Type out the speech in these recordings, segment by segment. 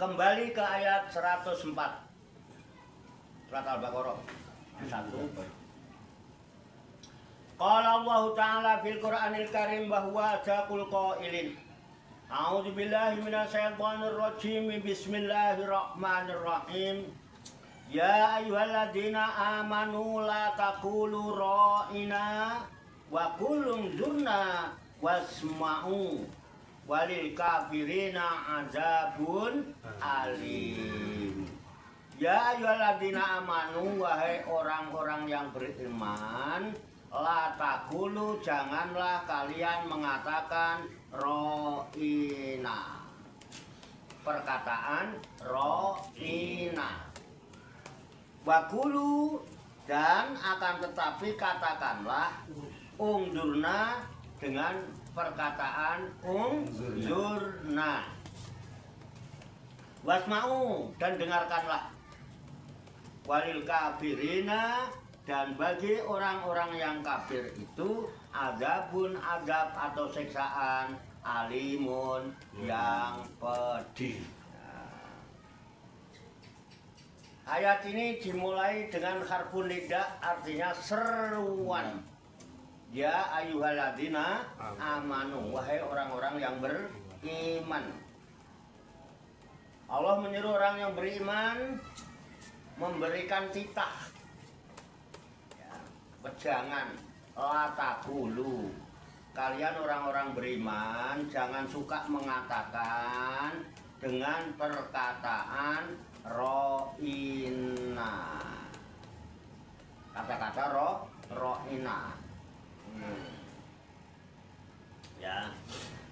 Kembali ke ayat 104 surat Al-Baqarah 1. Qala Allah Ta'ala fil Qur'anil Karim bahwa azaqul qailin A'udzu billahi minasyaitonir rajim. Bismillahirrahmanirrahim. Ya ayyuhalladzina amanu la taqulu ra'ina wa qulu zurna wasma'u walil kafirina azabun alim. Ya ayyuhalladzina amanu, wahai orang-orang yang beriman, la taqulu, janganlah kalian mengatakan ro'ina. Perkataan ro'ina. Wakulu, dan akan tetapi katakanlah ungdurna dengan perkataan ungdurna. Wasma'u, dan dengarkanlah. Walil kafirina, dan bagi orang-orang yang kafir itu azabun, azab atau siksaan, alimun, yang pedih. Ayat ini dimulai dengan harfun nida, artinya seruan. Ya ayyuhalladzina amanu, wahai orang-orang yang beriman. Allah menyuruh orang yang beriman memberikan titah, jangan la taqulu, kalian orang-orang beriman jangan suka mengatakan dengan perkataan ro'ina, kata-kata ro'ina. Ya,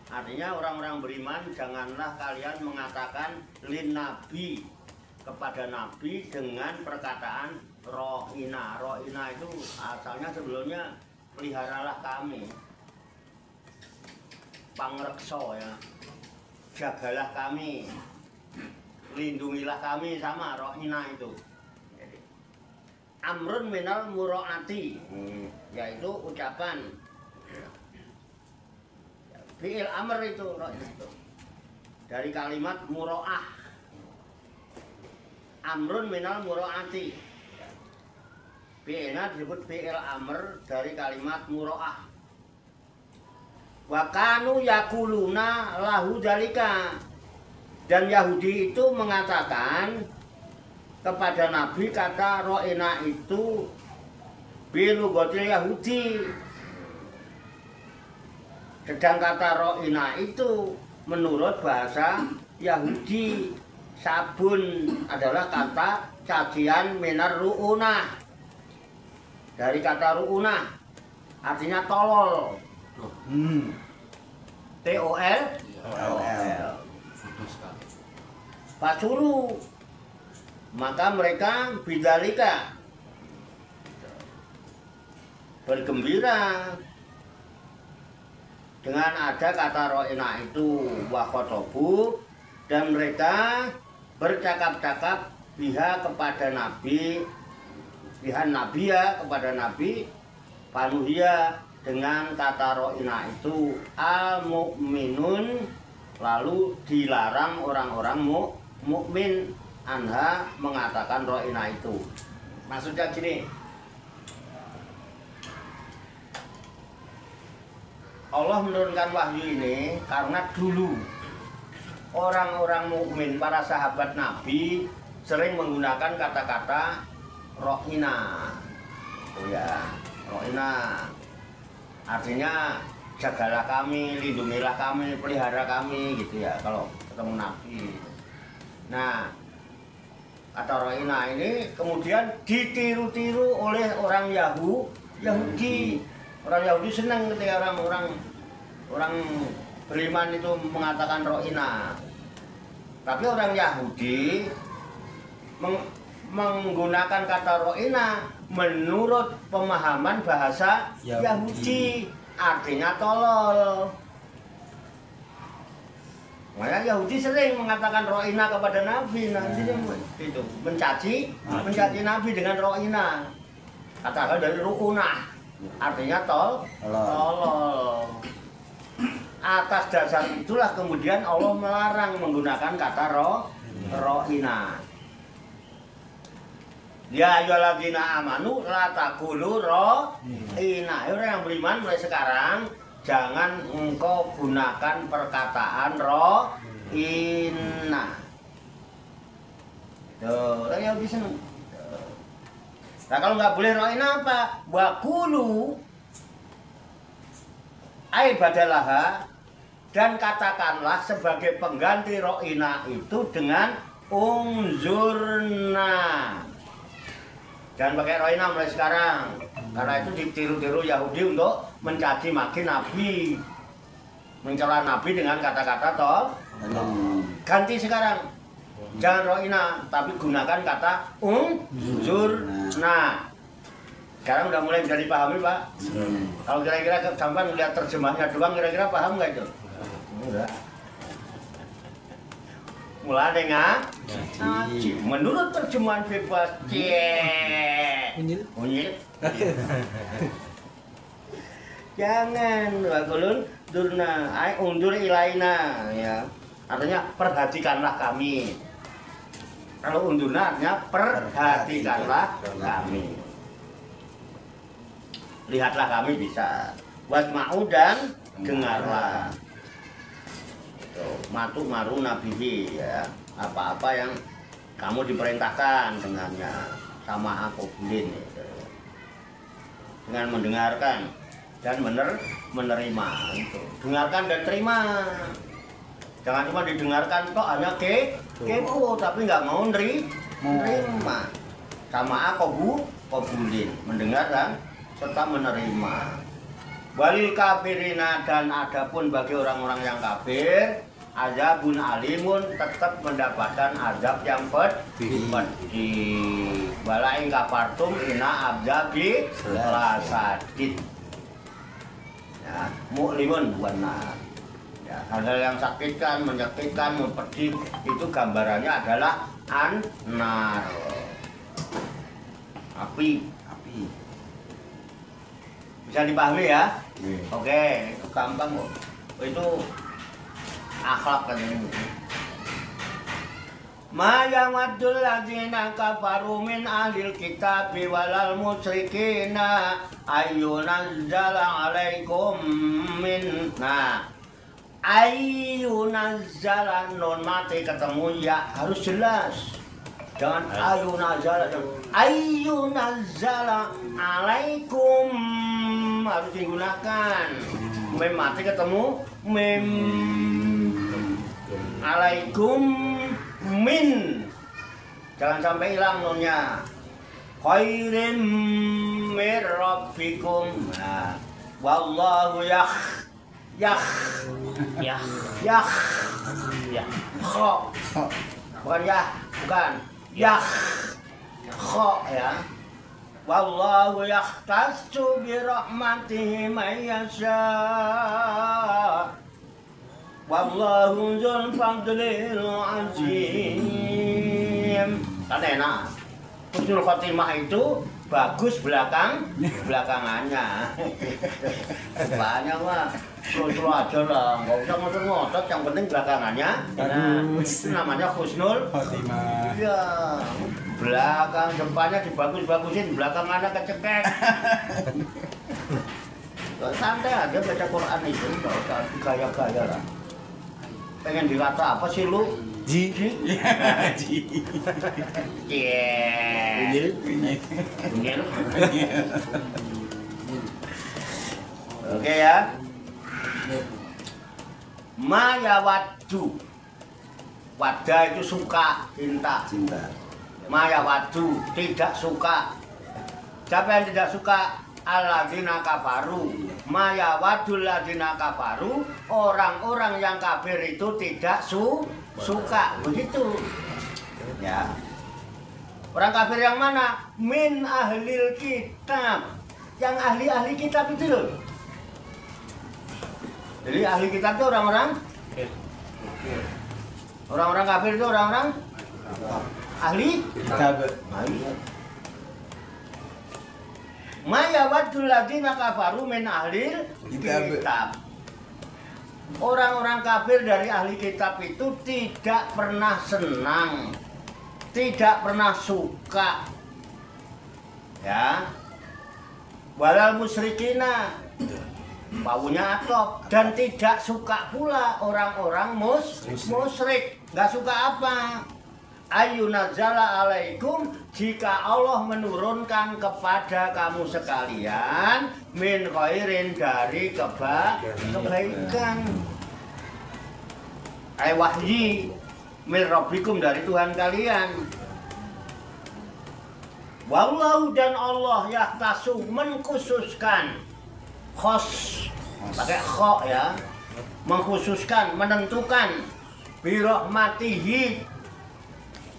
artinya orang-orang beriman janganlah kalian mengatakan lin nabi, kepada nabi dengan perkataan ro'ina. Ro'ina itu asalnya sebelumnya peliharalah kami, pangrekso, ya, jagalah kami, lindungilah kami, sama ro'ina itu. Jadi, amrun minal muro'ati, yaitu ucapan fi'il amr itu, itu dari kalimat muro'ah. Amrun minal muro'ati, fi'ilnya disebut fi'il amr dari kalimat muro'ah. Wa kanu yakuluna lahu dalika, dan Yahudi itu mengatakan kepada Nabi kata ro'ina itu bilugotil Yahudi. Sedang kata ro'ina itu menurut bahasa Yahudi, sabun adalah kata cacian minar ru'unah, dari kata ru'unah, artinya tolol. T-O-L. Pasuru, maka mereka bidzalika, bergembira dengan ada kata ro'ina itu, wa khotobu, dan mereka bercakap-cakap biha kepada Nabi, bihan nabiya, kepada Nabi, panuhia, dengan kata ro'ina itu al mu'minun, lalu dilarang orang-orang mukmin anha mengatakan ro'ina itu. Maksudnya gini, Allah menurunkan wahyu ini karena dulu orang-orang mukmin, para sahabat Nabi sering menggunakan kata-kata ro'ina. Oh ya, ro'ina artinya jagalah kami, lindungilah kami, pelihara kami, gitu ya, kalau ketemu Nabi. Nah, kata ro'ina ini kemudian ditiru-tiru oleh orang Yahudi. Orang Yahudi senang ketika orang beriman itu mengatakan ro'ina. Tapi orang Yahudi menggunakan kata ro'ina menurut pemahaman bahasa Yahudi, artinya tolol. Makanya Yahudi sering mengatakan ro'ina kepada Nabi, itu mencaci Nabi dengan ro'ina. Katakan dari ru'unah, artinya tolol. Atas dasar itulah kemudian Allah melarang menggunakan kata ro'ina. Ya ayyuhalladzina amanu la taqulu ro'ina. Orang yang beriman mulai sekarang jangan engkau gunakan perkataan ro'ina. Tuh, orang yang bisa. Nah kalau nggak boleh ro'ina apa? Wakulu ai badalaha, dan katakanlah sebagai pengganti ro'ina itu dengan unzurna. Jangan pakai ro'ina mulai sekarang, karena itu ditiru-tiru Yahudi untuk mencaci maki Nabi, mencela Nabi dengan kata-kata ganti sekarang, jangan ro'ina tapi gunakan kata unzurna. Sekarang udah mulai bisa dipahami, Pak. Kalau kira-kira gampang lihat terjemahnya doang, kira-kira paham nggak itu? Enggak. Mulai dengan menurut terjemahan bebas, unyil. Jangan wakulun durna, undur ilaina, ya. Artinya perhatikanlah kami. Kalau undurna artinya perhatikanlah kami. Lihatlah kami bisa. Wasma'u dan dengarlah. Matu maru nabihi, ya. Apa-apa yang kamu diperintahkan dengannya sama aku bilin, gitu. Dengan mendengarkan dan menerima itu. Dengarkan dan terima. Jangan cuma didengarkan kok hanya kepo tapi nggak mau menerima. Sama aku qabulin, mendengar dan serta menerima. Walil kafirina, dan adapun bagi orang-orang yang kafir, azabun alimun, tetap mendapatkan azab yang pedih. Walain kafartum ina abzabi lasadid. Ya, mu'limun benar. Ya, hal-hal yang sakitkan, menyakitkan, mempedih, itu gambarannya adalah an-nar. Api. Bisa dipahami ya? Oke, itu gampang kok. Itu akhlak kan ini. Ma yawaddul ladzina kafaru min ahlil kitabi walal musyrikina ayyunazzala alaikum min. Nah, ayyunazzala, non mati ketemu ya harus jelas. Jangan ayyunazzala alaikum, harus digunakan. Mem mati ketemu mem, alaikum min, jangan sampai hilang nonnya. Khairim mir rabbikum. Nah, wallahu bukan kho ya. Wallahu yahtassu bi rahmatihi man yasha. Wallahu dzul fadlil azim. Kan enak. Husnul khotimah itu bagus belakangannya. Banyak mah terus aja lah, nggak usah ngotot-ngotot, yang penting belakangannya. Nah, itu namanya husnul khotimah. Iya, belakang depannya dibagus-bagusin, belakangannya kecekek. Santai aja baca Quran itu, nggak usah gaya-gaya lah. Pengen dikata apa sih lu? Ji. Oke ya. Mayawadu, wada itu suka, cinta. Mayawadu, tidak suka. Siapa yang tidak suka? Alladzina kafaru. Mayawadul ladzina kafaru, orang-orang yang kafir itu tidak suka, begitu. Ya. Orang kafir yang mana? Min ahlil kitab. Yang ahli-ahli kitab itu loh. Jadi ahli kitab itu orang-orang kafir itu orang-orang ahli kitab. Mayawadul ladzina kafaru min ahlil kitab. Orang-orang kafir dari ahli kitab itu tidak pernah senang, tidak pernah suka. Ya. Walal musyrikina, baunya atop, dan tidak suka pula orang-orang musyrik. Nggak suka apa? Ayyunazzala alaikum, jika Allah menurunkan kepada kamu sekalian min khairin, dari kebaikan, ay wahyi min rabbikum, dari Tuhan kalian. Wallahu, dan Allah yahtasu, mengkhususkan, khos pakai kho ya, mengkhususkan, menentukan birahmatihi,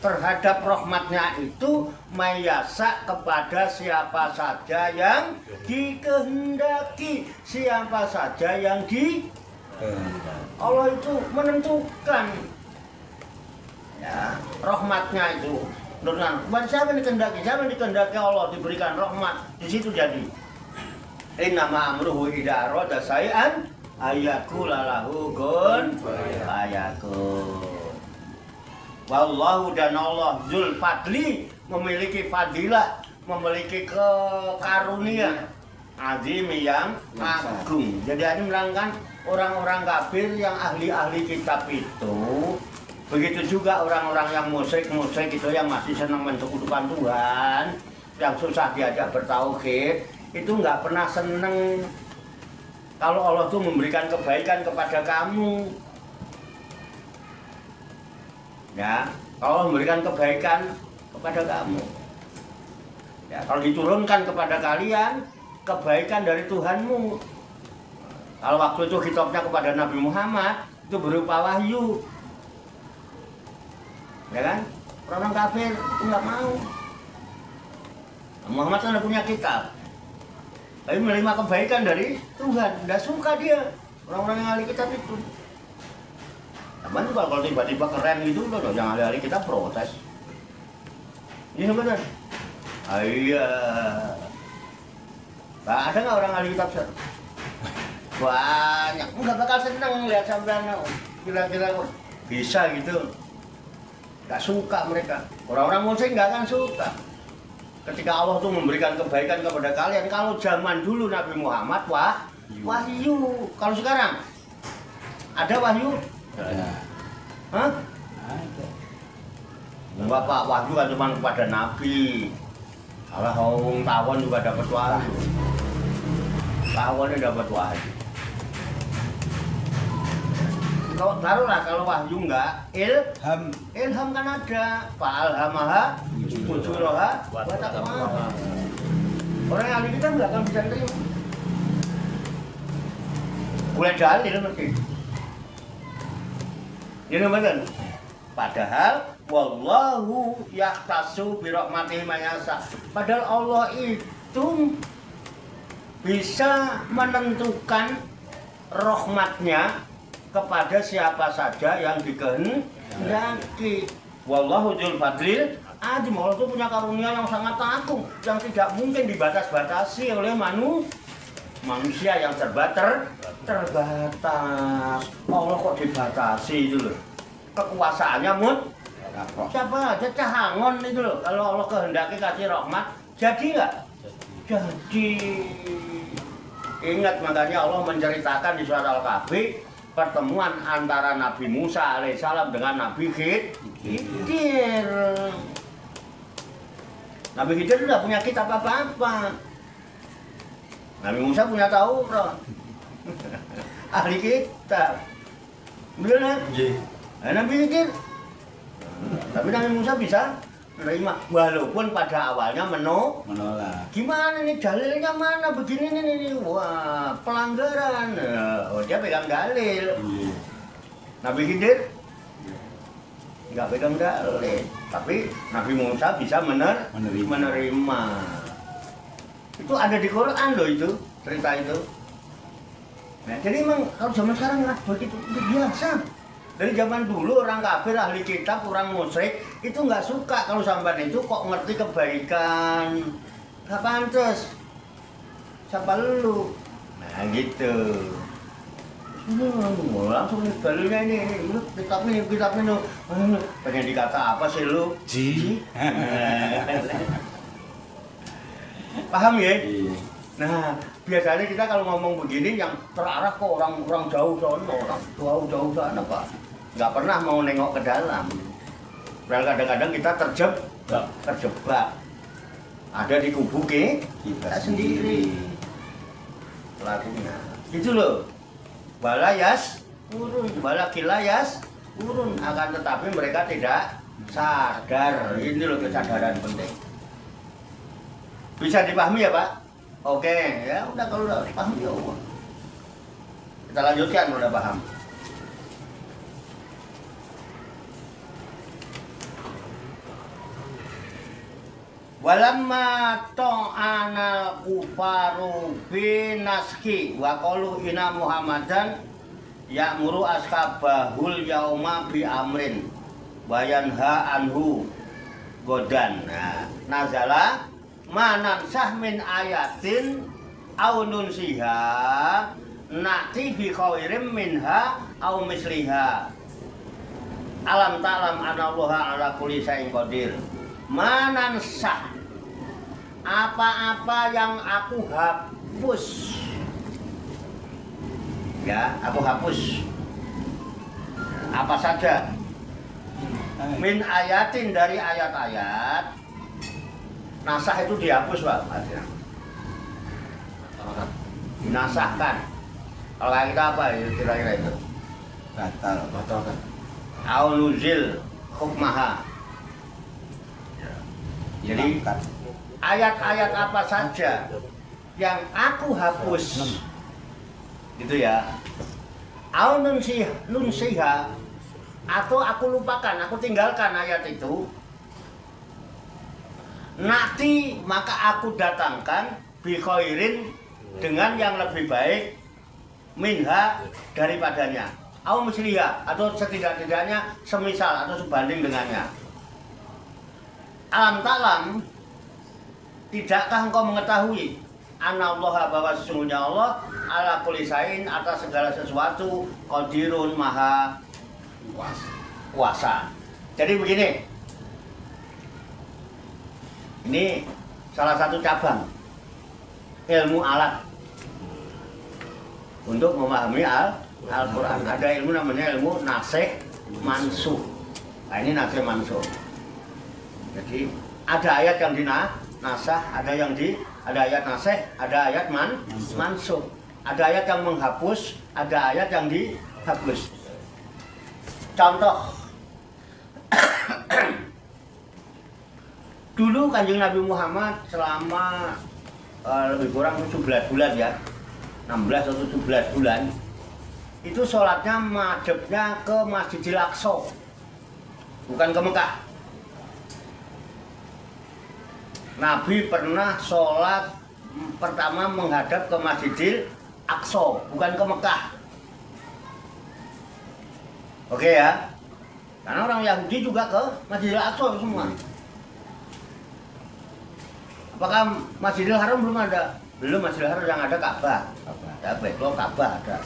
terhadap rahmatnya itu mayasa, kepada siapa saja yang dikehendaki, siapa saja yang Allah itu menentukan ya rahmatnya itu. Siapa yang dikehendaki Allah diberikan rahmat, di situ jadi. Innama amruhu idza arada syai'an ayyakula lahu kun fayakun. Wallahu, dan Allah Dzul Fadli, memiliki fadilah, memiliki karunia azim, yang agung. Jadi ini menerangkan orang-orang kafir yang ahli-ahli kitab itu, begitu juga orang-orang yang musyrik itu, yang masih senang mensekutukan Tuhan, yang susah diajak bertauhid, itu nggak pernah seneng kalau Allah tuh memberikan kebaikan kepada kamu. Ya, kalau memberikan kebaikan kepada kamu, ya, kalau diturunkan kepada kalian kebaikan dari Tuhanmu. Kalau waktu itu khitabnya kepada Nabi Muhammad itu berupa wahyu, ya kan? Orang kafir itu nggak mau. Muhammad kan punya kitab, tapi menerima kebaikan dari Tuhan, nggak suka dia orang-orang yang ahli kitab itu. Cuman kalau tiba-tiba keren gitu loh, yang ahli-ahli kita protes. Ini benar. Iya. Ada nggak orang ahli kitab? Banyak. Nggak bakal seneng lihat sampean kira-kira bisa gitu. Nggak suka mereka. Orang-orang musyrik nggak akan suka. Ketika Allah tuh memberikan kebaikan kepada kalian, kalau zaman dulu Nabi Muhammad wahyu. Kalau sekarang ada wahyu? Hah? Ada. Bapak wahyu kan cuma kepada Nabi. Kalau orang tawon juga dapat wahyu. Tawonnya dapat wahyu. Kalau taruhlah kalau wahyu enggak, ilham kan ada. Fa'alhamaha fujuraha wa taqwaha. Orang yang ahli kita enggak akan bisa terima. Boleh dalil mesti. Ini benar. Padahal wallahu yahtasu bi rahmatihi man yasha. Padahal Allah itu bisa menentukan rahmatnya kepada siapa saja yang dikehendaki. Wallahu dzul fadlil azim. Allah itu punya karunia yang sangat agung, yang tidak mungkin dibatas-batasi oleh manusia yang terbatas. Allah kok dibatasi itu loh. Kekuasaannya siapa aja cahangon itu loh. Kalau Allah kehendaki kasih rahmat, jadi nggak? Jadi. Ingat, makanya Allah menceritakan di surat Al-Kahfi pertemuan antara Nabi Musa alaihissalam dengan Nabi Khidir. Nabi Khidir tidak punya kitab apa-apa. Nabi Musa punya Taurat. Ahli kitab. Benar? Nabi Khidir. Tapi Nabi Musa bisa menerima, walaupun pada awalnya menolak. Gimana nih dalilnya, mana begini nih? Wah, pelanggaran. Dia pegang dalil. Nabi Khidir nggak pegang dalil, tapi Nabi Musa bisa menerima. Itu ada di Quran loh, itu cerita itu. Nah, jadi memang kalau zaman sekarang nggak begitu, biasa. Dari zaman dulu orang kafir, ahli kitab, orang musyrik itu nggak suka kalau sampai itu kok ngerti kebaikan. Nggak pantas. Siapa lu? Nah gitu. Langsung dalilnya ini kitab ini pengen dikata apa sih lu? Ji. Paham ya? Iya. Nah, biasanya kita kalau ngomong begini yang terarah ke orang jauh sana, orang jauh sana Pak. Nggak pernah mau nengok ke dalam. Padahal kadang-kadang kita terjebak. Ada di kubu kita sendiri. Pelakunya. Itu loh. Balayas urun, balakilayas urun. Akan tetapi mereka tidak sadar. Ini loh kesadaran penting. Bisa dipahami ya Pak? Oke, ya udah kalau udah paham ya Allah. Kita lanjutkan udah paham. Walamma ta'ana kufaru binaski wa qalu inna Muhammadan ya'muru ashabahul yauma bi amrin wa yanha anhu godan. Nah, nazala manansah min ayatin aw nunsiha na'ti bi khairim minha aw misliha. Alam ta'lam anallaha ala kulli syai'in qadir. Manansah apa-apa yang aku hapus, ya aku hapus apa saja min ayatin dari ayat-ayat. Nasah itu dihapus Pak, dinasahkan. Kalau kayak kita apa ya kira-kira itu? Batal kan? Aunuzil hukmaha. Jadi ayat-ayat apa saja yang aku hapus gitu ya, nunsiha atau aku lupakan, aku tinggalkan ayat itu, nanti maka aku datangkan bi khairin dengan yang lebih baik minha daripadanya, au misliha atau setidak-tidaknya semisal atau sebanding dengannya. Alam ta'lam, tidakkah engkau mengetahui anallaha bahwa sesungguhnya Allah ala kulli syai'in atas segala sesuatu qadirun maha kuasa. Jadi begini, ini salah satu cabang ilmu alat untuk memahami Al-Quran. Ada ilmu namanya ilmu nasikh mansukh. Nah, ini nasikh mansukh. Jadi ada ayat yang dinasah, ada ayat nasikh, ada ayat mansukh. Ada ayat yang menghapus, ada ayat yang dihapus. Contoh, dulu Kanjeng Nabi Muhammad selama lebih kurang 17 bulan ya, 16 atau 17 bulan, itu sholatnya madhabnya ke Masjidil Aqsa, bukan ke Mekah. Nabi pernah sholat pertama menghadap ke Masjidil Aqsa, bukan ke Mekah. Oke ya, karena orang Yahudi juga ke Masjidil Aqsa semua. Apakah Masjidil Haram belum ada? Belum, Masjidil Haram yang ada Ka'bah. Ya, Baitul Ka'bah ada.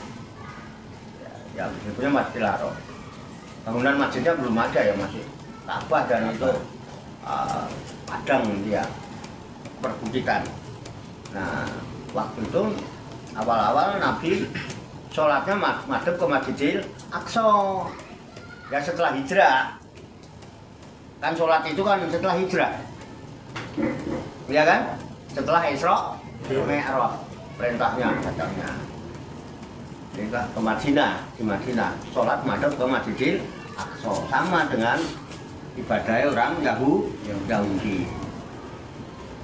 Ya, punya Masjidil Haram. Bangunan masjidnya belum ada ya, masih Ka'bah dan itu padang dia, perbukitan. Nah, waktu itu awal-awal Nabi sholatnya madhep ke Masjidil Aqsa. Ya setelah hijrah. Kan sholat itu kan setelah hijrah. Ya kan? Setelah Isra Mi'raj perintahnya datangnya. Jadi ke Madinah, di Madinah sholat madhep ke Masjidil Aqsa, sama dengan ibadah orang Yahudi.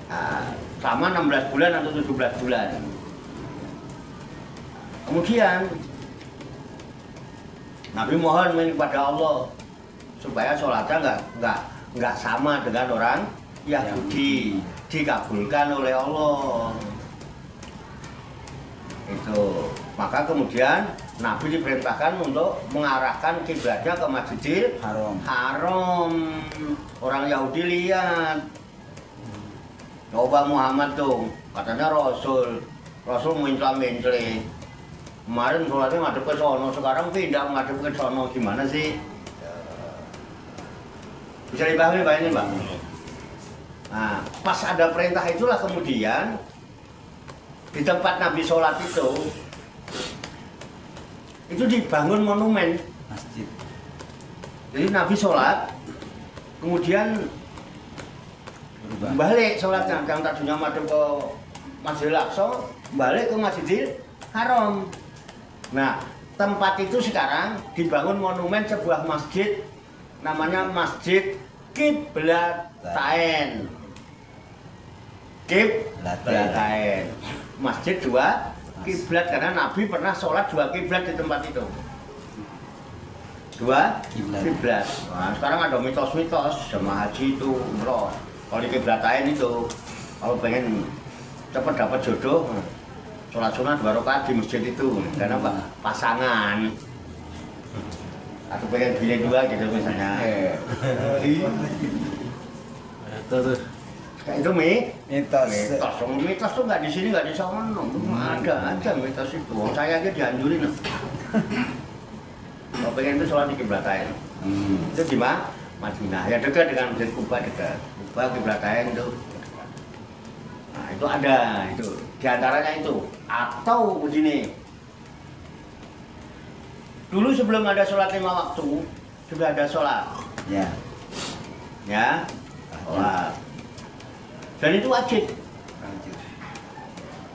Nah, sama 16 bulan atau 17 bulan. Kemudian Nabi mohon kepada Allah supaya sholatnya nggak sama dengan orang Yahudi, dikabulkan oleh Allah. Itu. Maka kemudian Nabi diperintahkan untuk mengarahkan kiblatnya ke Masjidil Haram. Orang Yahudi lihat, coba Muhammad tuh, katanya Rasul mencela-mencela. Kemarin sholatnya ngadep ke sono, sekarang pindah ngadep ke sono, gimana sih? Bisa dipahami Pak ini Pak? Nah, pas ada perintah itulah kemudian di tempat Nabi sholat itu dibangun monumen Masjid. Jadi Nabi sholat, kemudian Berubah. balik sholatnya, yang tadinya madep ke Masjidil Aqsa, balik ke Masjidil Haram. Nah, tempat itu sekarang dibangun monumen sebuah masjid, namanya Masjid Qiblatain. Qiblatain. Masjid dua kiblat, karena Nabi pernah sholat dua kiblat di tempat itu. Dua kiblat. Nah, sekarang ada mitos-mitos jemaah haji itu umroh. Kalau di Qiblatain itu, kalau pengen cepat dapat jodoh, sholat sunat 2 rakaat di masjid itu. Karena apa? Pasangan. Atau pengen bini 2 gitu misalnya. Itu tuh. Kayak itu Mitos. mitos tuh nggak di sini, nggak di sana, ada aja mitos itu. Saya aja dianjurin. Kalau pengen itu sholat di Qiblatain. Itu di Madinah. Ya dekat dengan Masjid Kuba, dekat. Kuba Qiblatain itu. Nah itu ada itu. Di antaranya itu. Atau begini. Dulu sebelum ada sholat 5 waktu sudah ada sholat. Ya. Ya. Sholat. Dan itu wajib.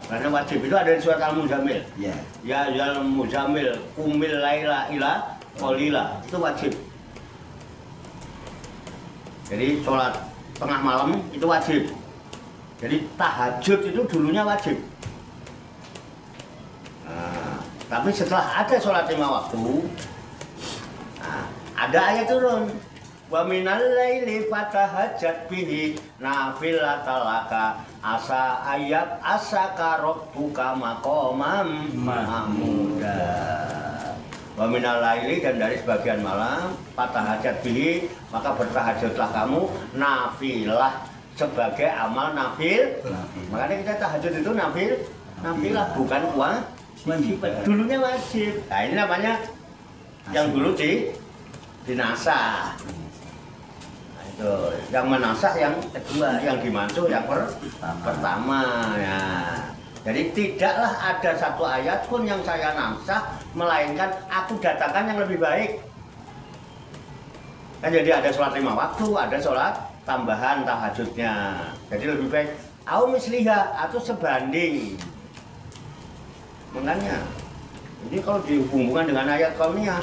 Karena wajib itu ada di surat Al-Muzammil. Ya. Ya yal muzammil kumil laila ila qalila, itu wajib. Jadi sholat tengah malam itu wajib. Jadi tahajud itu dulunya wajib. Nah, tapi setelah ada sholat 5 waktu, nah, ada ayat turun. Wa minal laili fatahajjat bihi nafilatan laka asa ayat asaka rabbuka maqamam mahmuda. Wa minal laili, dan dari sebagian malam, fatahajjat bihi, maka bertahajudlah kamu nafilah, sebagai amal nafil. Makanya kita tahajud itu nafilah, bukan wajib. Dulunya wajib. Nah ini namanya yang dulu dinasah. Yang menasah yang kedua, yang dimansuh yang pertama ya. Jadi tidaklah ada satu ayat pun yang saya nasah, melainkan aku datangkan yang lebih baik. Kan jadi ada sholat 5 waktu, ada sholat tambahan tahajudnya. Jadi lebih baik au misliha, atau sebanding. Makanya ini kalau dihubungkan dengan ayat kauniyah,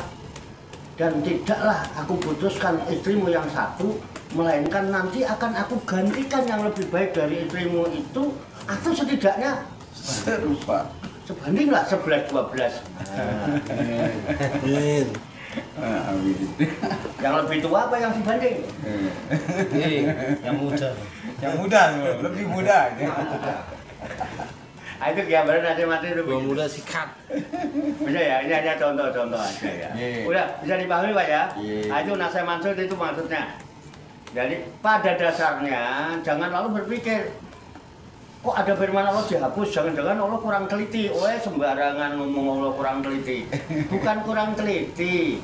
dan tidaklah aku putuskan istrimu yang satu, melainkan nanti akan aku gantikan yang lebih baik dari istrimu itu, atau setidaknya serupa. Sebanding lah 11-12. Yang lebih tua apa yang sebanding? Yang muda. Yang muda, lebih muda. Nah, itu gambaran nanti mati itu. Yang muda sikat. Bisa ya, ini hanya contoh-contoh aja ya. Udah bisa dipahami Pak ya? Nah, itu nasih maksud itu maksudnya. Jadi pada dasarnya jangan lalu berpikir kok ada firman Allah dihapus, jangan-jangan Allah kurang teliti. Oh sembarangan ngomong Allah kurang teliti. Bukan kurang teliti.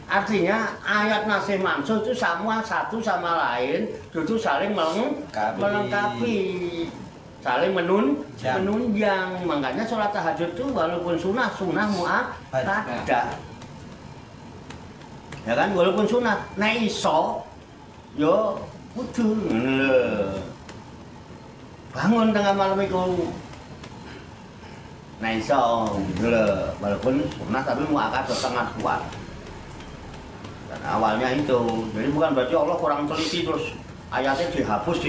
Artinya ayat nasih mansuh itu semua satu sama lain itu saling melengkapi, saling menunjang. Makanya sholat tahajud itu walaupun sunnah mu'akkadah. Ya kan, walaupun sunnah, nek iso yo kudu bangun tengah malam itu. Nek iso walaupun sunnah tapi mu'akkadah sangat kuat. Dan awalnya itu, jadi bukan berarti Allah kurang teliti terus ayatnya dihapus,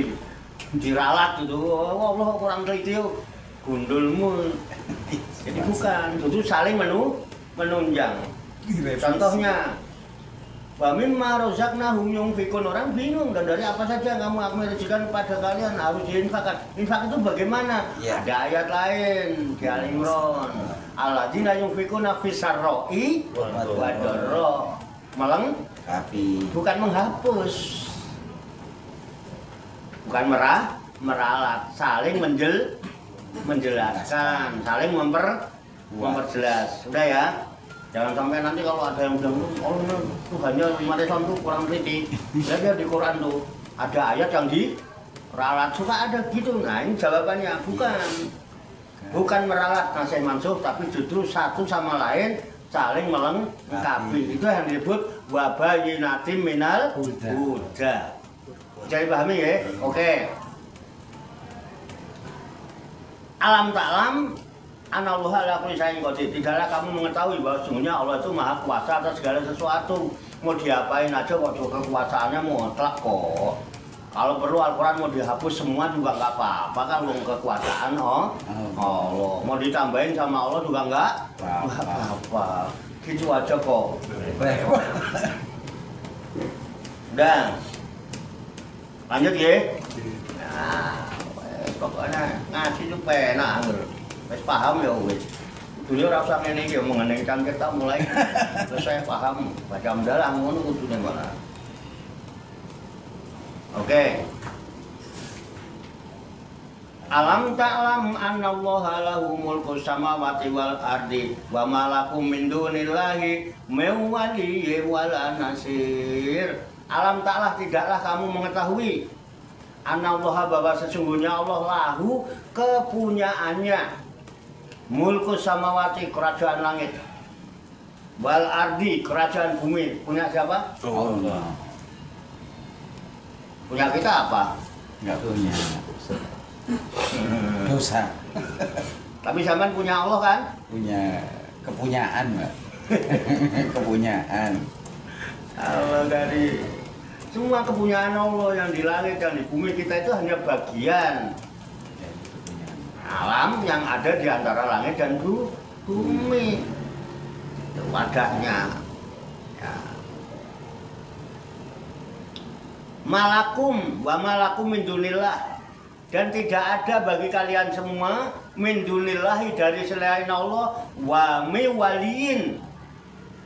diralat gitu. Oh, Allah kurang teliti, gundulmu. Jadi bukan, itu saling menunjang. Contohnya, wa mimma razaqnahum yunfikun, orang bingung, dan dari apa saja kamu akan merezekikan pada kalian harus diinfakkan. Infak itu bagaimana? Ya. Ada ayat lain di Al-Imran. Alladzina yunfikuna fis sarra'i wa dharra. Melengkapi, bukan menghapus, bukan meralat, saling menjelaskan, saling memperjelas. Udah ya. Jangan sampai nanti kalau ada yang bilang, oh Tuhannya umat Islam tuh kurang teliti. Dia di Quran tuh ada ayat yang diralat, suka ada gitu. Nah ini jawabannya bukan meralat nasih mansuh, tapi justru satu sama lain saling melengkapi. Itu yang disebut wabayinatim minal huda. Jadi pahami ya? Oke. Alam ta'lam anallaha ala kulli syai'in qadir. Tidaklah kamu mengetahui bahwa sesungguhnya Allah itu maha kuasa atas segala sesuatu. Mau diapain aja kok kekuasaannya mutlak kok. Kalau perlu Al-Quran mau dihapus semua juga nggak apa-apa kan kekuasaan Allah. Mau ditambahin sama Allah juga nggak apa-apa. Gitu aja kok. Dan lanjut ya. Nah, pokoknya ngaji itu penak. Wis paham ya wis. Dulu ora usah ngene iki mengenai kan kita mulai terus saya paham baca mendalam ngono kudune malah. Oke. Alam ta'lam annallaha lahu mulku samawati wal ardi wa ma lakum min dunillahi min waliyyin wala nasir. Alam ta'lah tidaklah kamu mengetahui annallaha bahwa sesungguhnya Allah lahu kepunyaannya mulku samawati kerajaan langit wal ardi kerajaan bumi. Punya siapa? Allah. Punya kita apa? Enggak punya. Dosa. Tapi zaman punya Allah kan? Punya kepunyaan, Mbak. Kepunyaan. Allah dari semua kepunyaan Allah yang di langit dan di bumi kita itu hanya bagian alam yang ada di antara langit dan bumi. Itu wadahnya. Ya. Malakum wa malakum min dunillah. Dan tidak ada bagi kalian semua min dunillahi dari selain Allah wa mi waliyin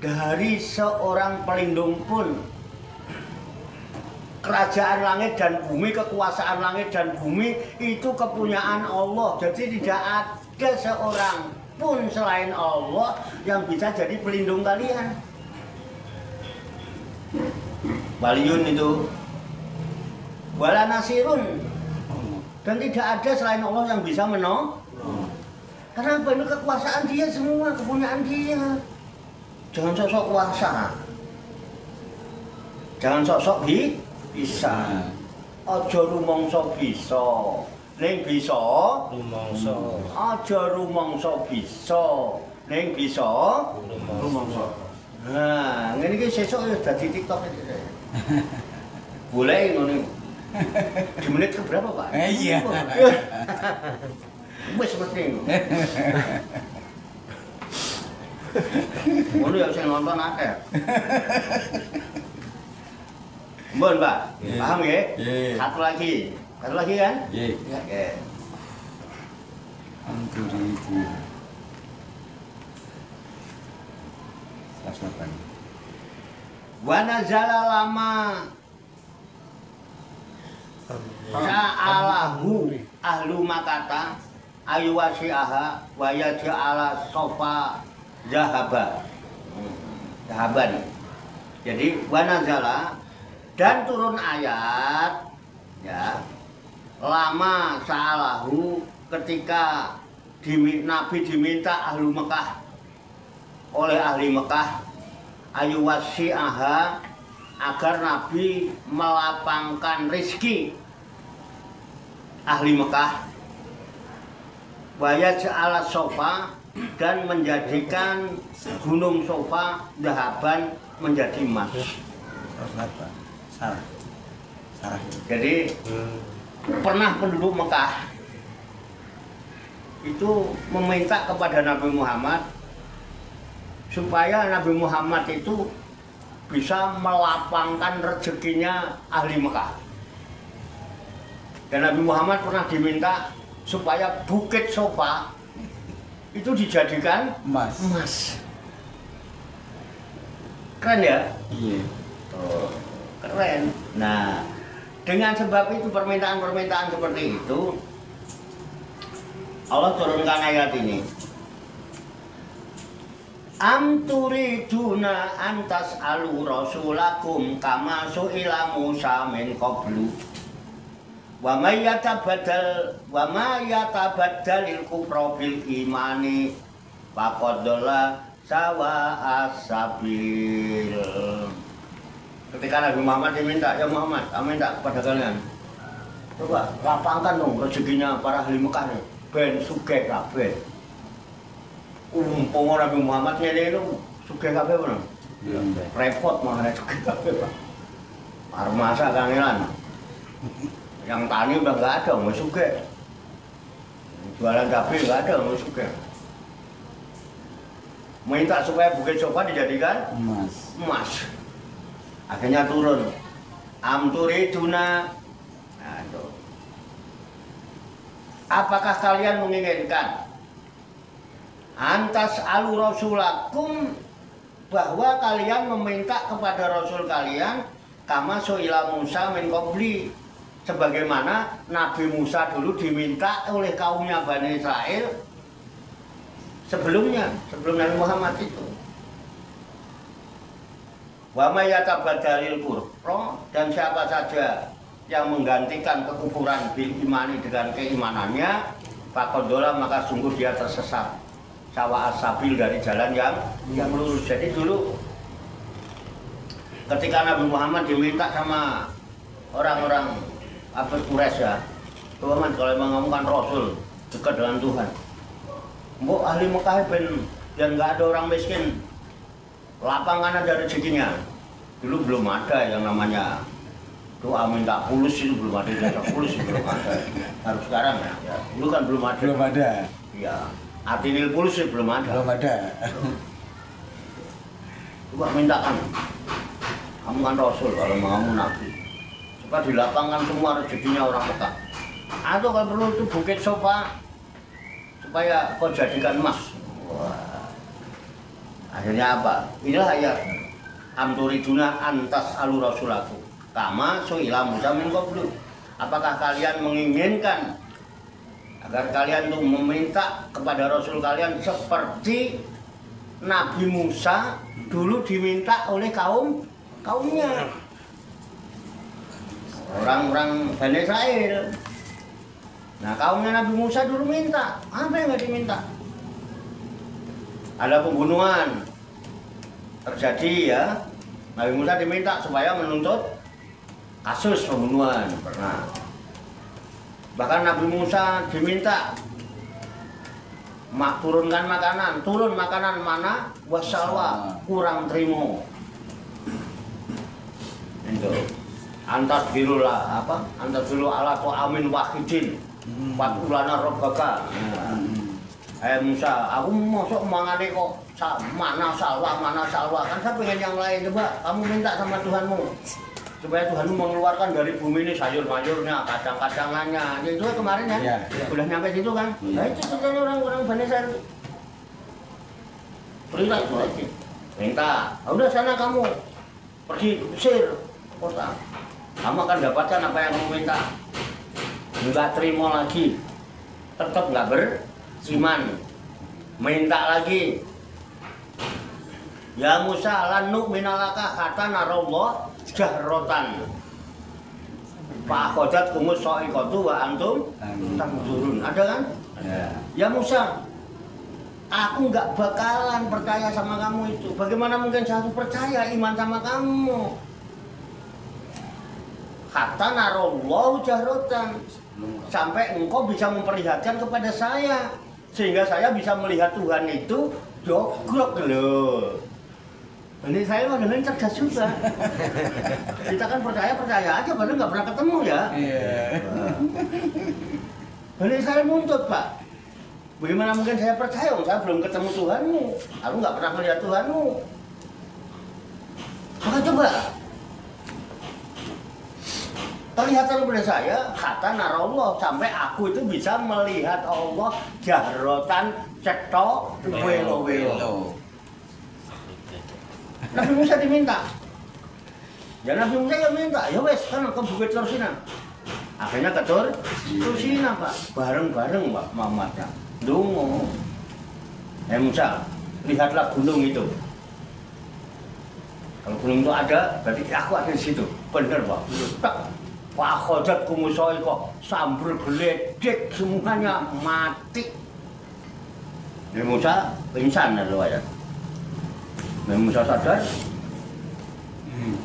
dari seorang pelindung pun. Kerajaan langit dan bumi, kekuasaan langit dan bumi itu kepunyaan Allah. Jadi tidak ada seorang pun selain Allah yang bisa jadi pelindung kalian. Waliyun itu wala nasirun. Dan tidak ada selain Allah yang bisa menolong. Karena ini kekuasaan dia semua, kepunyaan dia. Jangan sok-sok kuasa. Jangan sok-sok bisa. Aja rumangsa bisa. Ning bisa rumangsa. Aja rumangsa bisa. Ning bisa rumangsa. Nah, ngene iki sesuk ya dadi TikTok iki. Boleh ngono. Di menit ke berapa, Pak? Iya. Wis seperti itu. Ngono ya sing nonton akeh. Mbon, Pak. Paham ya? Satu lagi kan? Iya. Oke. Alhamdulillah. Sasaran. Wa nazala lama Sa'alahu ahlu makata ayu wasi'aha wa yaj'ala sofa zahaba. Zahaban. Jadi wa nazala dan turun ayat ya lama sa'alahu ketika Nabi diminta ahlu Mekah oleh ahli Mekah ayu wasi'aha agar Nabi melapangkan rizki ahli Mekah wa yaj'ala sofa dan menjadikan gunung Sofa zahaban menjadi emas. Salah. Jadi pernah penduduk Mekah itu meminta kepada Nabi Muhammad supaya Nabi Muhammad itu bisa melapangkan rezekinya ahli Mekah. Dan Nabi Muhammad pernah diminta supaya bukit Sofa itu dijadikan emas. Keren ya? Iya. Oh, keren. Nah, dengan sebab itu permintaan-permintaan seperti itu Allah turunkan ayat ini. Am turiduna antas alu rasulakum kama su'ila Musa min qablu wa may yatabaddalil kufra bil imani faqad dhalla sawa as-sabil. Ketika Nabi Muhammad diminta, ya Muhammad, kami minta kepada kalian, coba lapangkan dong rezekinya para ahli Mekah nih, ben sugih kabeh. Umpama Nabi Muhammad ngene lho, sugih kabeh pun. Repot malah sugih kabeh, Pak. Parmasa kangelan. Yang tani udah nggak ada, mau sugih. Jualan cabai nggak ada, mau sugih. Minta supaya Bukit Sofa dijadikan emas. Akhirnya turun. Am turiduna. Nah, itu. Apakah kalian menginginkan antas alu rasulakum bahwa kalian meminta kepada Rasul kalian kama su'ila Musa min qabli, sebagaimana Nabi Musa dulu diminta oleh kaumnya Bani Israel sebelumnya, sebelum Nabi Muhammad itu. Wa may yatabaddalil kufra, dan siapa saja yang menggantikan kekufuran bil imani dengan keimanannya, faqad dhalla, maka sungguh dia tersesat sawa as-sabil, dari jalan yang lurus. Jadi dulu ketika Nabi Muhammad diminta sama orang-orang Abad Quraisy, ya, Tuhan, kalau memang kamu kan Rasul dekat dengan Tuhan, mbok ahli Mekah ben yang nggak ada orang miskin, lapangan ada rezekinya. Dulu belum ada yang namanya doa minta fulus, itu belum ada, jasa fulus belum ada. Harus sekarang ya. Dulu kan belum ada. Belum ada. Iya. Artinil fulus belum ada. Belum ada. Coba mintakan. Kamu kan Rasul, kalau kamu Nabi. Coba dilapangkan semua rezekinya orang Mekah. Atau kalau perlu itu Bukit Sofa supaya kau jadikan emas. Wah. Akhirnya apa? Inilah ayat. Am turiduna antas alu rasulaku kama su'ila Musa min qablu. Apakah kalian menginginkan agar kalian tuh meminta kepada Rasul kalian seperti Nabi Musa dulu diminta oleh kaumnya, orang-orang Bani Israel. Nah, kaumnya Nabi Musa dulu minta, apa yang nggak diminta? Ada pembunuhan terjadi, ya. Nabi Musa diminta supaya menuntut kasus pembunuhan, pernah. Bahkan Nabi Musa diminta turunkan makanan, turun makanan mana wasalwa, kurang terima. Itu antas biru lah, apa? Antas biru ala to amin wahidin. Patulana robbaka. Musa, aku masuk mangane kok mana salwa, kan saya pengen yang lain. Coba kamu minta sama Tuhanmu supaya Tuhanmu mengeluarkan dari bumi ini sayur-mayurnya, kacang-kacangannya. Itu kemarin ya, udah nyampe situ kan. Nah itu katanya orang-orang Bani Israel. Perintah itu lagi. Minta, udah sana kamu pergi usir kota. Kamu akan dapatkan apa yang kamu minta. Enggak terima lagi, tetap nggak beriman. Minta lagi. Ya Musa, lan nu'minalaka hatta narallah jahrotan. Pak Khodat kumus so'ikotu wa antum tanzurun. Ada kan? Ya Musa, aku nggak bakalan percaya sama kamu itu. Bagaimana mungkin saya percaya iman sama kamu? Hatta narallah jahrotan, sampai engkau bisa memperlihatkan kepada saya, sehingga saya bisa melihat Tuhan itu jogrok loh. Ini saya mah dengan cerdas juga. Kita kan percaya aja, padahal nggak pernah ketemu ya. Ini saya nuntut, Pak. Bagaimana mungkin saya percaya? Saya belum ketemu Tuhanmu. Aku nggak pernah melihat Tuhanmu. Maka coba perlihatkan kepada saya, kata narallah, sampai aku itu bisa melihat Allah jahrotan cetok welo-welo. Nabi Musa diminta, ya Nabi Musa yang minta, ya wes kan ke Bukit Tursina. Akhirnya ke Tursina Pak, bareng-bareng Pak Muhammad. Dungu, Musa, lihatlah gunung itu. Kalau gunung itu ada, berarti aku ada di situ. Bener Pak. Tak. Fakhodat kumusoi kok sambal geledek semuanya mati. Nabi Musa pingsan ya. Nabi Musa sadar,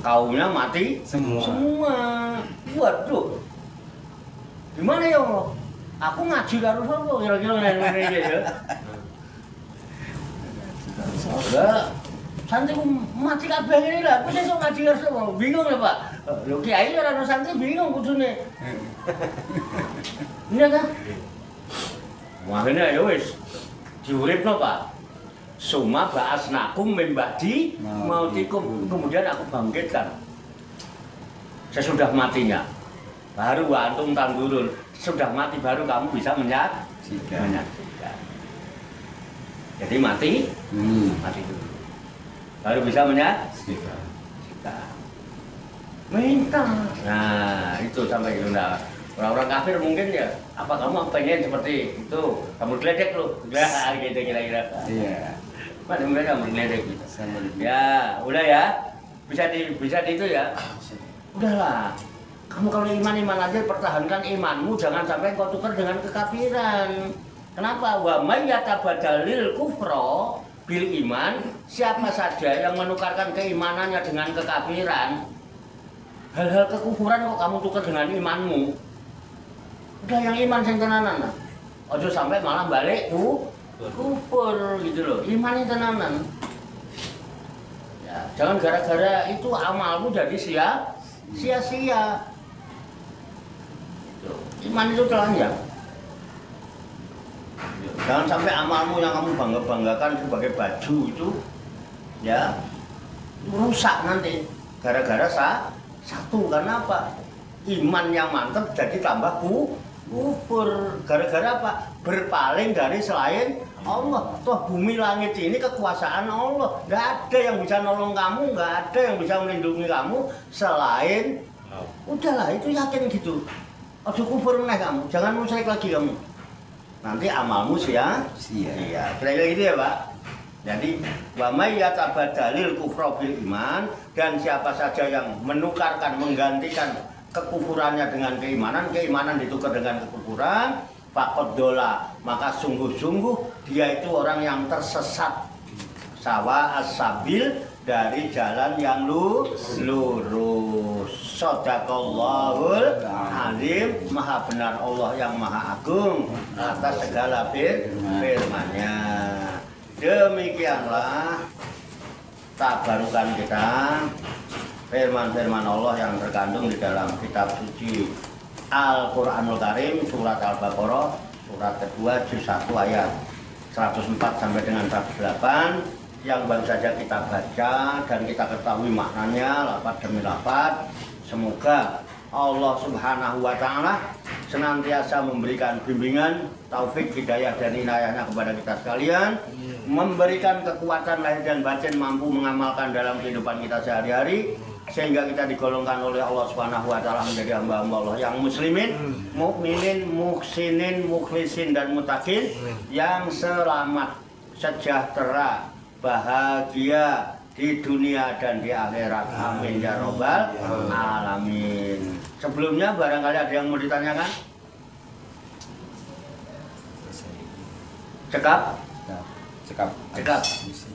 kaumnya mati semua. Waduh, gimana ya Allah? Aku ngaji karo sapa kira-kira ngene iki ya. Udah, santriku mati kabeh ngene lha, aku sesuk ngaji karo sapa? Bingung ya Pak. Lho kiai ora ono santri bingung kudune. Iya kan? Makanya ya wis diuripno Pak. Suma ba'asnakum min ba'di mautikum. Kemudian aku bangkitkan sesudah matinya. Baru wa antum tanggurun. Sudah mati baru kamu bisa menyaksikan. Jadi mati dulu. Baru bisa menyaksikan. Minta. Nah, itu sampai itu. Nah, orang-orang kafir mungkin ya, apa kamu pengen seperti itu? Kamu geledek lu. Nah, gitu kira-kira. Iya. Mana mereka menggeledek gitu. Ya, udah ya. Bisa di itu ya. Udahlah. Kamu kalau iman aja pertahankan imanmu, jangan sampai kau tukar dengan kekafiran. Kenapa? Wa may yatabadalil kufra bil iman, siapa saja yang menukarkan keimanannya dengan kekafiran, hal-hal kekufuran kok kamu tukar dengan imanmu. Udah yang iman sing tenanan. Ojo sampai malah balik kufur gitu loh. Iman itu tenanan. Ya, jangan gara-gara itu amalmu jadi sia-sia. Iman itu telanjang. Jangan sampai amalmu yang kamu bangga-banggakan sebagai baju itu ya rusak nanti gara-gara satu. Karena apa? Iman yang mantap jadi tambah kufur. Gara-gara apa? Berpaling dari selain Allah. Toh bumi langit ini kekuasaan Allah. Nggak ada yang bisa nolong kamu, nggak ada yang bisa melindungi kamu selain udahlah, itu yakin gitu. Ojo kufur meneh kamu, jangan musyrik lagi kamu. Nanti amalmu sia-sia. Kira-kira gitu ya Pak. Jadi wa may yatabadalil kufra bil iman, dan siapa saja yang menukarkan, menggantikan kekufurannya dengan keimanan ditukar dengan kekufuran, faqad dola, maka sungguh-sungguh dia itu orang yang tersesat sawa as-sabil, dari jalan yang lurus. Shadaqallahul azim, maha benar Allah yang maha agung atas segala firman-Nya. Demikianlah tabarukan kita firman-firman Allah yang terkandung di dalam kitab suci Al-Qur'anul Karim, surat Al-Baqarah, surat kedua juz 1 ayat 104 sampai dengan 108 yang baru saja kita baca dan kita ketahui maknanya lafaz demi lafaz. Semoga Allah Subhanahu wa Ta'ala senantiasa memberikan bimbingan, taufik, hidayah dan inayahnya kepada kita sekalian, memberikan kekuatan lahir dan batin mampu mengamalkan dalam kehidupan kita sehari-hari, sehingga kita digolongkan oleh Allah Subhanahu wa Ta'ala menjadi hamba-hamba Allah yang muslimin, mukminin, muhsinin, mukhlisin dan mutakin yang selamat, sejahtera, bahagia di dunia dan di akhirat. Amin ya robbal alamin. Sebelumnya barangkali ada yang mau ditanyakan? Cekap.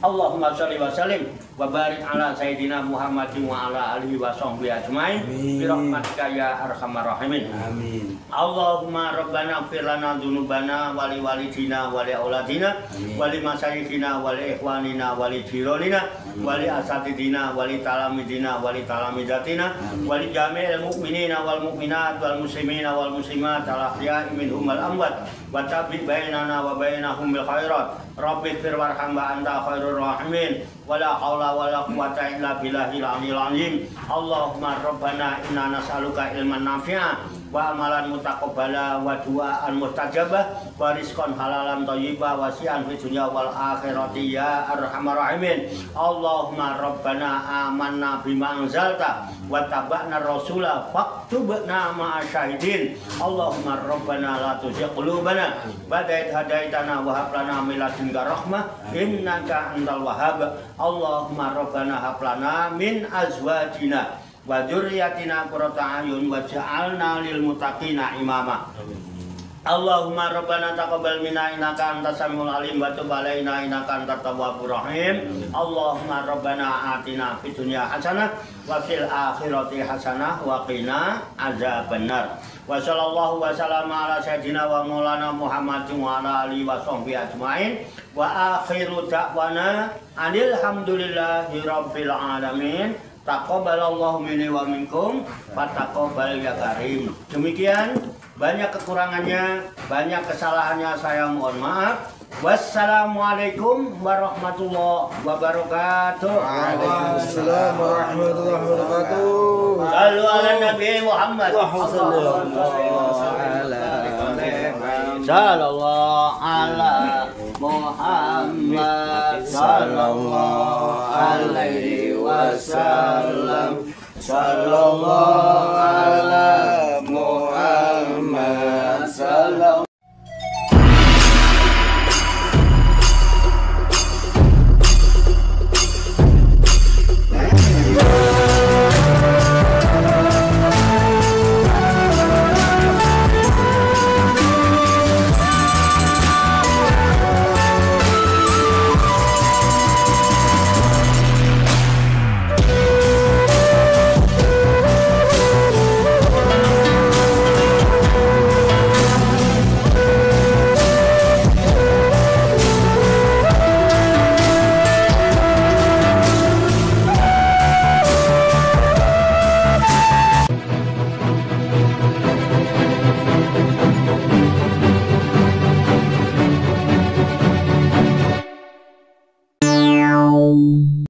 Allahumma sholli wa sallim wa barik ala sayyidina Muhammadin wa ala alihi wa sahbihi ajmain bi rahmatika ya arhamar rahimin. Amin. Allahumma rabbana ighfir lana dzunubana wa li walidina wa li auladina wa li masyayikhina wa li ikhwanina wa li jiranina wa li asatidina wa li talamidina wa li talamidatina wa li jami'il mu'minina wal mu'minat wal muslimina wal muslimat al ahya'i minhum wal amwat wa tabi bainana wa bainahum bil khairat. Rabbi fir warham wa anta khairur rahimin wa la haula wa la quwwata illa billahil aliyil azim. Allahumma rabbana inna nas'aluka ilman nafi'a wa amalan mutaqabbala wa du'aan mustajabah wa rizqan halalan thayyibah wa wasi'an fid dunya wal akhirati ya arhamar rahimin. Allahumma rabbana amanna bima anzalta wa tabana rasula faktubna ma'a syahidin. Allahumma rabbana la tuzigh qulubana ba'da idh hadaitana wa hab lana min ladunka rahmah innaka antal wahhab. Allahumma rabbana hab lana min azwajina wa dzurriyyatina qurrata a'yun waj'alna lil muttaqina imama. Allahumma rabbana taqabbal minna innaka antas samiul alim wa tub alaina innaka antat tawwabur rahim. Allahumma rabbana atina fid dunya hasanah wa fil akhirati hasanah wa qina azabannar. Wa sallallahu wa sallama ala sayyidina wa maulana Muhammadin wa ala alihi wa sahbihi ajmain. Wa akhiru da'wana anil hamdulillahi rabbil alamin. Taqabbalallahu minni wa minkum fataqabbal ya karim. Demikian, banyak kekurangannya, banyak kesalahannya, saya mohon maaf. Wassalamualaikum warahmatullahi wabarakatuh. Waalaikumsalam warahmatullahi wabarakatuh. Sallu ala Nabi Muhammad. Sallallahu ala Muhammad. Sallallahu alaihi wasallam. Sallallahu ala